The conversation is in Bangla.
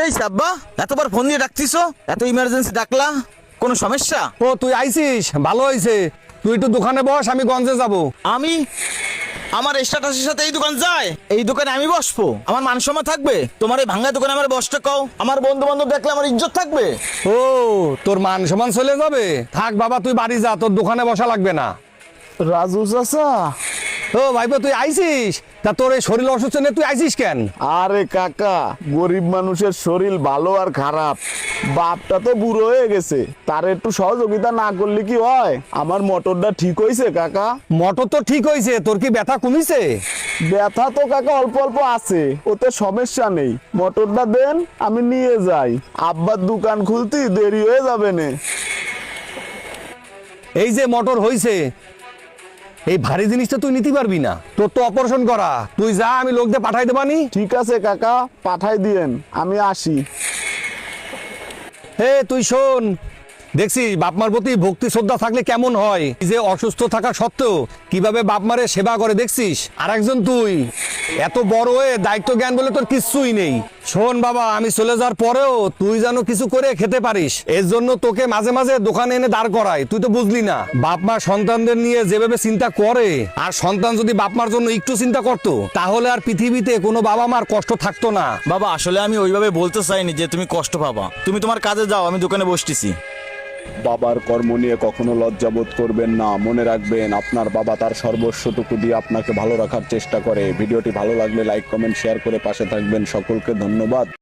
সেই সাব্বা, এতবার ফোন দিয়ে ডাকতিছো, এত ইমার্জেন্সি ডাকলা, কোনো সমস্যা? ও তুই আইছিস, ভালো হয়েছে। তুই একটু দোকানে বস, আমি গঞ্জে যাব। আমি আমার স্ট্যাটাসের সাথে এই দোকান যায়? এই দোকানে আমি বসবো? আমার মান সম্মান থাকবে? তোমার এই ভাঙ্গা দোকানে আমার বসতে কও, আমার বন্ধু বান্ধব দেখলে আমার ইজ্জত থাকবে? ও তোর মান সম্মান চলে যাবে? থাক বাবা, তুই বাড়ি যা, তোর দোকানে বসা লাগবে না। রাজু চাচা, ও ভাইপো তুই আইছিস? তা তোর এই শরীর অসুস্থ নিয়ে তুই আইছিস কেন? আরে কাকা, গরিব মানুষের শরীর ভালো আর খারাপ। বাপটা তো বুড়ো হয়ে গেছে, তার একটু সহযোগিতা না করলে কি হয়? আমার মোটরটা ঠিক হয়েছে কাকা। মোটর তো ঠিক হয়েছে, তোর কি ব্যথা কমিছে? ব্যথা তো কাকা অল্প অল্প আছে, ওতে সমস্যা নেই। মোটরটা দেন, আমি নিয়ে যাই। আব্বার দোকান খুলতে দেরি হয়ে যাবে না। এই যে মোটর হয়েছে, এই ভারী জিনিসটা তুই নিতে পারবি না, তোর তো অপারেশন করা। তুই যা, আমি লোক দিয়ে পাঠাই দেবানি। ঠিক আছে কাকা, পাঠাই দিয়েন, আমি আসি। হে তুই শোন, দেখছিস বাপ মার প্রতি ভক্তি শ্রদ্ধা থাকলে কেমন হয়? এই যে অসুস্থ থাকা সত্ত্বেও কিভাবে বাপ মারে সেবা করে দেখছিস। আর একজন তুই এত বড় হয়ে দায়িত্ব জ্ঞান বলে তোর কিচ্ছুই নেই। শোন বাবা, আমি চলে যাওয়ার পরেও তুই যেন কিছু করে খেতে পারিস, এর জন্য তোকে মাঝে মাঝে দোকানে এনে দাঁড় করাই। তুই তো বুঝলি না, বাপ মা সন্তানদের নিয়ে যেভাবে চিন্তা করে, আর সন্তান যদি বাপ মার জন্য একটু চিন্তা করতো, তাহলে আর পৃথিবীতে কোনো বাবা মার কষ্ট থাকতো না। বাবা, আসলে আমি ওইভাবে বলতে চাইনি যে তুমি কষ্ট পাবা। তুমি তোমার কাজে যাও, আমি দোকানে বসতেছি। বাবার কর্ম নিয়ে কখনো লজ্জাবোধ করবেন না। মনে রাখবেন, আপনার বাবা তার সর্বস্বটুকু দিয়ে আপনাকে ভালো রাখার চেষ্টা করে। ভিডিওটি ভালো লাগলে লাইক কমেন্ট শেয়ার করে পাশে থাকবেন। সকলকে ধন্যবাদ।